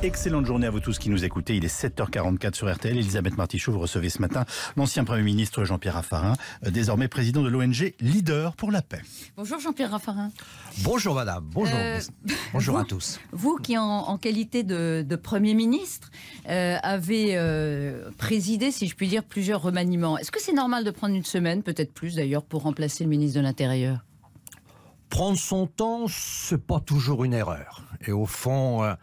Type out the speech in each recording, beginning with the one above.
Excellente journée à vous tous qui nous écoutez. Il est 7h44 sur RTL. Elisabeth Martichoux, vous recevez ce matin l'ancien Premier ministre Jean-Pierre Raffarin, désormais président de l'ONG Leader pour la paix. Bonjour Jean-Pierre Raffarin. Bonjour madame, bonjour à tous. Vous qui en qualité de Premier ministre avez présidé, si je puis dire, plusieurs remaniements. Est-ce que c'est normal de prendre une semaine, peut-être plus d'ailleurs, pour remplacer le ministre de l'Intérieur ? Prendre son temps, c'est pas toujours une erreur. Et au fond,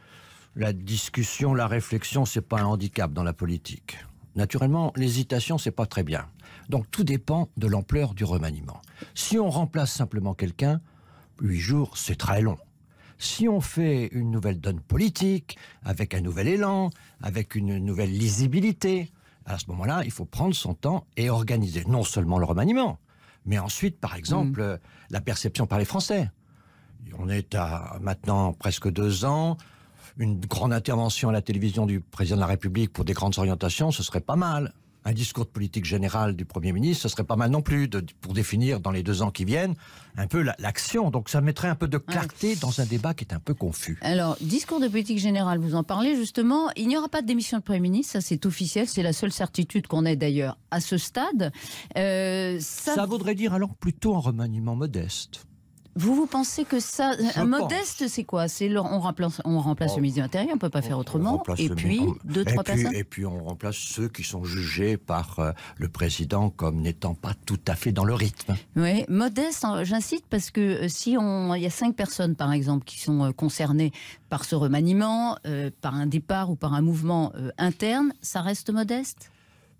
la discussion, la réflexion, c'est pas un handicap dans la politique. Naturellement, l'hésitation, c'est pas très bien. Donc tout dépend de l'ampleur du remaniement. Si on remplace simplement quelqu'un, 8 jours, c'est très long. Si on fait une nouvelle donne politique, avec un nouvel élan, avec une nouvelle lisibilité, à ce moment-là, il faut prendre son temps et organiser non seulement le remaniement, mais ensuite, par exemple, la perception par les Français. On est à maintenant presque 2 ans. Une grande intervention à la télévision du président de la République pour des grandes orientations, ce serait pas mal. Un discours de politique générale du Premier ministre, ce serait pas mal non plus, pour définir dans les 2 ans qui viennent un peu l'action. Donc ça mettrait un peu de clarté dans un débat qui est un peu confus. Alors, discours de politique générale, vous en parlez justement. Il n'y aura pas de démission de Premier ministre, ça c'est officiel, c'est la seule certitude qu'on ait d'ailleurs à ce stade. Ça voudrait dire alors plutôt un remaniement modeste. Vous pensez que ça... modeste, c'est quoi? On remplace le ministre de l'Intérieur, on ne peut pas faire autrement. Et puis, 2-3 personnes. Et puis, on remplace ceux qui sont jugés par le président comme n'étant pas tout à fait dans le rythme. Oui, modeste, j'incite, parce que si il y a 5 personnes, par exemple, qui sont concernées par ce remaniement, par un départ ou par un mouvement interne, ça reste modeste?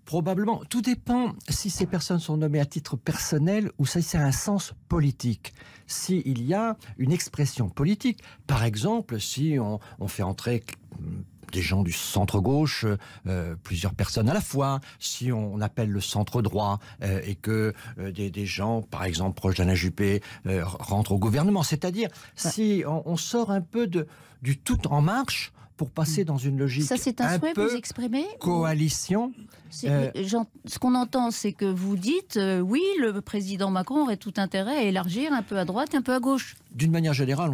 Probablement. Tout dépend si ces personnes sont nommées à titre personnel ou si c'est un sens politique. S'il y a une expression politique, par exemple, si on fait entrer des gens du centre-gauche, plusieurs personnes à la fois, si on appelle le centre-droit et que des gens, par exemple, proches d'Alain Juppé, rentrent au gouvernement. C'est-à-dire, si on sort un peu du tout en marche pour passer dans une logique ça, c'est un souhait que vous exprimez, coalition. Ce qu'on entend, c'est que vous dites oui, le président Macron aurait tout intérêt à élargir un peu à droite, un peu à gauche. D'une manière générale,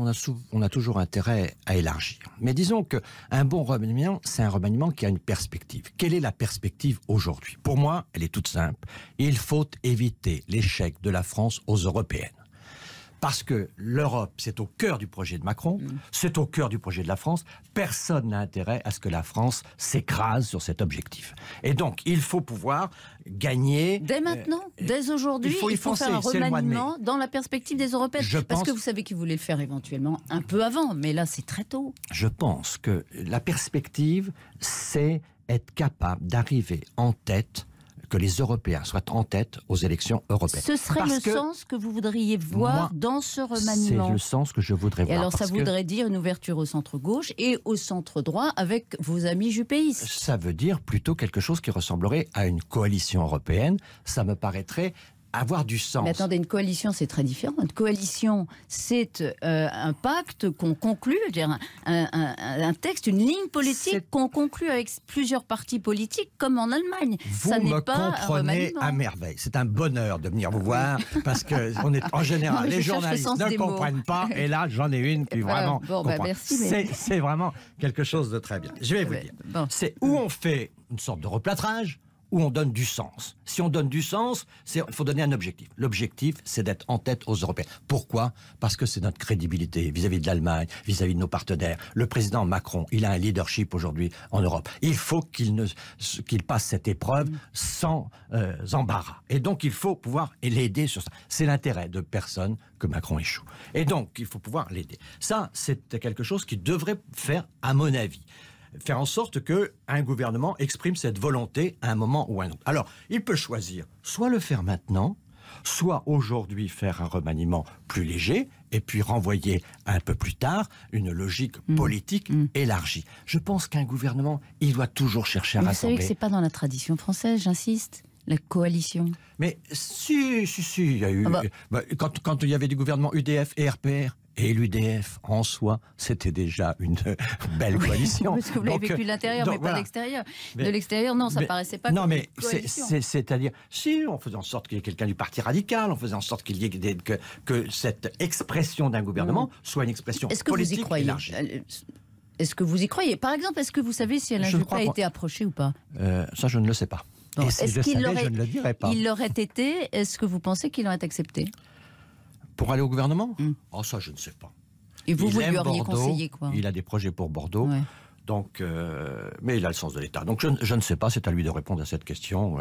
on a toujours intérêt à élargir. Mais disons qu'un bon remaniement, c'est un remaniement qui a une perspective. Quelle est la perspective aujourd'hui? Pour moi, elle est toute simple. Il faut éviter l'échec de la France aux européennes. Parce que l'Europe, c'est au cœur du projet de Macron, c'est au cœur du projet de la France. Personne n'a intérêt à ce que la France s'écrase sur cet objectif. Et donc, il faut pouvoir gagner... Dès maintenant, dès aujourd'hui, il faut faire un remaniement dans la perspective des Européennes. Parce que vous savez qu'ils voulaient le faire éventuellement un peu avant, mais là, c'est très tôt. Je pense que la perspective, c'est être capable d'arriver en tête, que les Européens soient en tête aux élections européennes. Ce serait sens que vous voudriez voir dans ce remaniement. C'est le sens que je voudrais voir. Et alors ça voudrait dire une ouverture au centre-gauche et au centre-droit avec vos amis juppéistes. Ça veut dire plutôt quelque chose qui ressemblerait à une coalition européenne. Ça me paraîtrait avoir du sens. Mais attendez, une coalition, c'est très différent. Une coalition, c'est un pacte qu'on conclut, un texte, une ligne politique qu'on conclut avec plusieurs partis politiques, comme en Allemagne. Vous me comprenez à merveille. C'est un bonheur de venir vous voir, parce que en général, les journalistes ne comprennent pas, et là, j'en ai une qui vraiment comprend. Merci, c'est vraiment quelque chose de très bien. Je vais vous dire. C'est où on fait une sorte de replâtrage, où on donne du sens. Si on donne du sens, il faut donner un objectif. L'objectif, c'est d'être en tête aux Européens. Pourquoi? Parce que c'est notre crédibilité vis-à-vis de l'Allemagne, vis-à-vis de nos partenaires. Le président Macron, il a un leadership aujourd'hui en Europe. Il faut qu'il passe cette épreuve sans embarras. Et donc, il faut pouvoir l'aider sur ça. C'est l'intérêt de personne que Macron échoue. Et donc, il faut pouvoir l'aider. Ça, c'est quelque chose qui devrait faire, à mon avis, faire en sorte qu'un gouvernement exprime cette volonté à un moment ou à un autre. Alors, il peut choisir soit le faire maintenant, soit aujourd'hui faire un remaniement plus léger, et puis renvoyer un peu plus tard une logique politique élargie. Je pense qu'un gouvernement, il doit toujours chercher à rassembler. Vous savez que ce n'est pas dans la tradition française, j'insiste. La coalition. Mais si, il y a eu... Quand il y avait du gouvernement UDF et RPR, et l'UDF, en soi, c'était déjà une belle coalition. Parce que vous l'avez vécu de l'intérieur, mais pas de l'extérieur. De l'extérieur, non, ça ne paraissait pas comme une coalition. C'est-à-dire, si on faisait en sorte qu'il y ait quelqu'un du Parti radical, on faisait en sorte qu'il y ait que cette expression d'un gouvernement soit une expression politique élargie. Est-ce que vous y croyez? Par exemple, est-ce que vous savez si Alain Juppé a été approché ou pas? Ça, je ne le sais pas. Bon, et si je le savais, je ne le dirais pas. Il l'aurait été, est-ce que vous pensez qu'il aurait accepté? Pour aller au gouvernement? Oh, ça, je ne sais pas. Et vous lui auriez Bordeaux, conseillé quoi? Il a des projets pour Bordeaux. Ouais. Donc, mais il a le sens de l'État. Donc je ne sais pas, c'est à lui de répondre à cette question.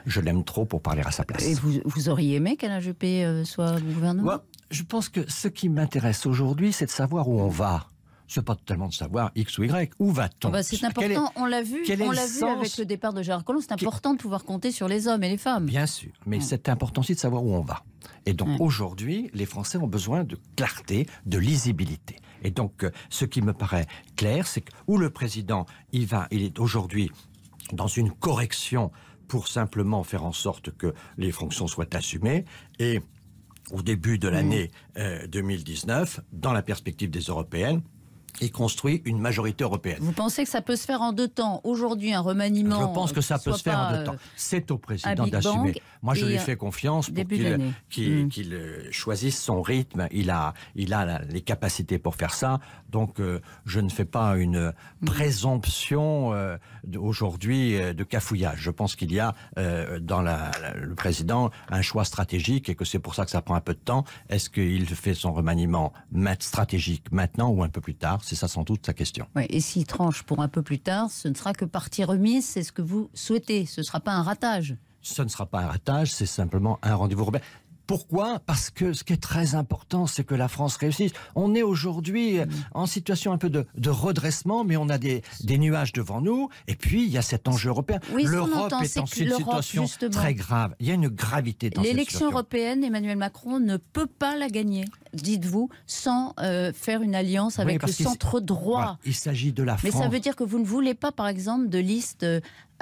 Je l'aime trop pour parler à sa place. Et vous auriez aimé qu'Alain Juppé soit au gouvernement? Je pense que ce qui m'intéresse aujourd'hui, c'est de savoir où on va. C'est pas tellement de savoir X ou Y. Où va-t-on? C'est important, on l'a vu avec le départ de Gérard Collomb, c'est important de pouvoir compter sur les hommes et les femmes. Bien sûr, mais c'est important aussi de savoir où on va. Et donc aujourd'hui, les Français ont besoin de clarté, de lisibilité. Et donc ce qui me paraît clair, c'est que où le président, il est aujourd'hui dans une correction pour simplement faire en sorte que les fonctions soient assumées, et au début de l'année 2019, dans la perspective des européennes, il construit une majorité européenne. Vous pensez que ça peut se faire en 2 temps? Aujourd'hui, un remaniement... Je pense que ça peut se faire en 2 temps. C'est au président d'assumer. Moi, je lui fais confiance pour qu'il choisisse son rythme. Il a les capacités pour faire ça. Donc, je ne fais pas une présomption aujourd'hui de cafouillage. Je pense qu'il y a dans le président un choix stratégique et que c'est pour ça que ça prend un peu de temps. Est-ce qu'il fait son remaniement stratégique maintenant ou un peu plus tard? C'est ça sans doute sa question. Ouais, et s'il tranche pour un peu plus tard, ce ne sera que partie remise, c'est ce que vous souhaitez. Ce ne sera pas un ratage. Ce ne sera pas un ratage, c'est simplement un rendez-vous européen. Pourquoi? Parce que ce qui est très important, c'est que la France réussisse. On est aujourd'hui en situation un peu de redressement, mais on a des nuages devant nous. Et puis, il y a cet enjeu européen. Oui, l'Europe est dans une situation très grave. Il y a une gravité dans cette situation. L'élection européenne, Emmanuel Macron ne peut pas la gagner, dites-vous, sans faire une alliance avec le centre-droit. Voilà, il s'agit de la France. Mais ça veut dire que vous ne voulez pas, par exemple, de liste...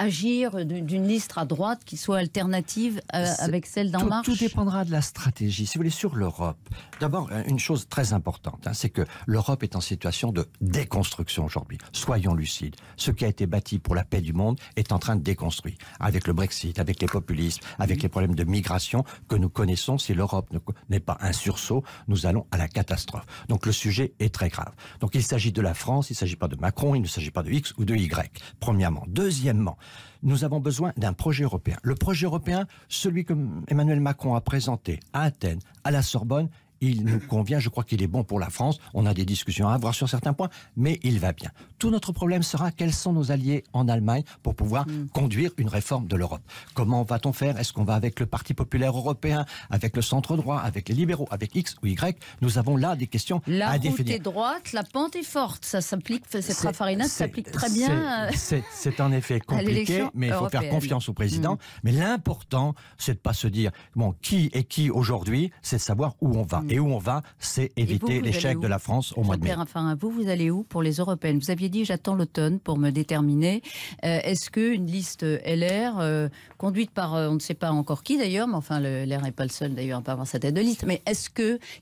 agir d'une liste à droite qui soit alternative avec celle d'En Marche? Tout dépendra de la stratégie. Si vous voulez, sur l'Europe, d'abord, une chose très importante, c'est que l'Europe est en situation de déconstruction aujourd'hui. Soyons lucides. Ce qui a été bâti pour la paix du monde est en train de déconstruire. Avec le Brexit, avec les populismes, avec les problèmes de migration que nous connaissons, si l'Europe n'est pas un sursaut, nous allons à la catastrophe. Donc le sujet est très grave. Donc il s'agit de la France, il ne s'agit pas de Macron, il ne s'agit pas de X ou de Y, premièrement. Deuxièmement, nous avons besoin d'un projet européen. Le projet européen, celui que Emmanuel Macron a présenté à Athènes, à la Sorbonne, il nous convient, je crois qu'il est bon pour la France. On a des discussions à avoir sur certains points, mais il va bien. Tout notre problème sera quels sont nos alliés en Allemagne pour pouvoir conduire une réforme de l'Europe. Comment va-t-on faire? Est-ce qu'on va avec le Parti populaire européen, avec le centre-droit, avec les libéraux, avec X ou Y? Nous avons là des questions à définir. La route est droite, la pente est forte. Ça s'appplique, cette raffarinade s'applique très bien. C'est en effet compliqué, mais il faut faire confiance au président. Mais l'important, c'est de ne pas se dire, bon, qui est qui aujourd'hui? C'est de savoir où on va. Et où on va, c'est éviter l'échec de la France au mois de mai. Jean-Pierre Raffarin, vous allez où pour les européennes? Vous aviez dit j'attends l'automne pour me déterminer. Est-ce qu'une liste LR, conduite par on ne sait pas encore qui d'ailleurs, mais enfin LR n'est pas le seul d'ailleurs à pas avoir sa tête de liste, mais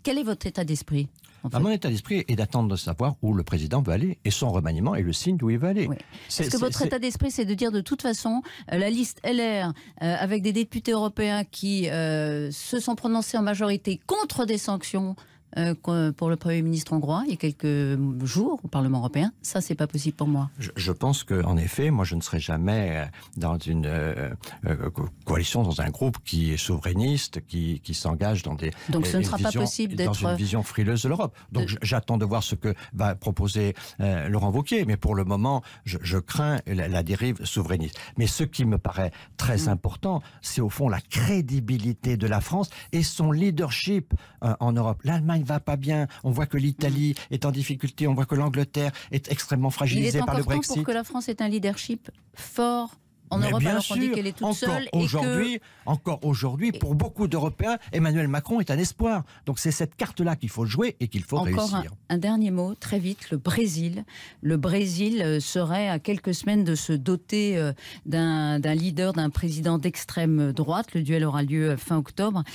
quel est votre état d'esprit? Mon état d'esprit est d'attendre de savoir où le président veut aller, et son remaniement est le signe d'où il veut aller. Oui. Est-ce que votre état d'esprit, c'est de dire de toute façon, la liste LR, avec des députés européens qui se sont prononcés en majorité contre des sanctions pour le Premier ministre hongrois il y a quelques jours au Parlement européen, ça c'est pas possible pour moi. Je pense qu'en effet, moi je ne serai jamais dans une coalition, dans un groupe qui est souverainiste, qui s'engage dans des... Donc ce ne sera pas possible d'être... Dans une vision frileuse de l'Europe. Donc j'attends de voir ce que va proposer Laurent Wauquiez, mais pour le moment, je crains la dérive souverainiste. Mais ce qui me paraît très important, c'est au fond la crédibilité de la France et son leadership en Europe. L'Allemagne va pas bien, on voit que l'Italie est en difficulté, on voit que l'Angleterre est extrêmement fragilisée par le Brexit. Il est important pour que la France ait un leadership fort en Europe, alors qu'on dit qu'elle est toute seule. Encore aujourd'hui, pour beaucoup d'Européens, Emmanuel Macron est un espoir. Donc c'est cette carte-là qu'il faut jouer et qu'il faut réussir. Un dernier mot, très vite, le Brésil. Le Brésil serait à quelques semaines de se doter d'un leader, d'un président d'extrême droite. Le duel aura lieu fin octobre.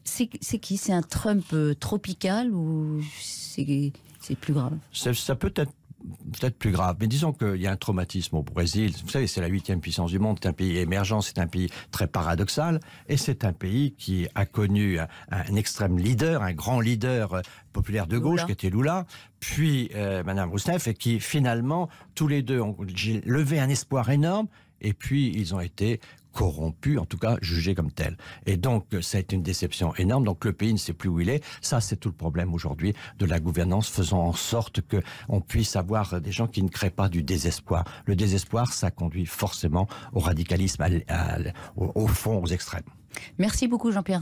C'est qui? C'est un Trump tropical ou c'est plus grave? Ça peut être peut-être plus grave, mais disons qu'il y a un traumatisme au Brésil. Vous savez, c'est la 8e puissance du monde, c'est un pays émergent, c'est un pays très paradoxal, et c'est un pays qui a connu un extrême leader, un grand leader populaire de gauche, qui était Lula, puis Madame Rousseff, et qui finalement, tous les deux ont levé un espoir énorme, et puis ils ont été corrompu, en tout cas jugé comme tel. Et donc, ça a été une déception énorme. Donc, le pays ne sait plus où il est. Ça, c'est tout le problème aujourd'hui de la gouvernance, faisant en sorte qu'on puisse avoir des gens qui ne créent pas du désespoir. Le désespoir, ça conduit forcément au radicalisme, au fond, aux extrêmes. Merci beaucoup, Jean-Pierre.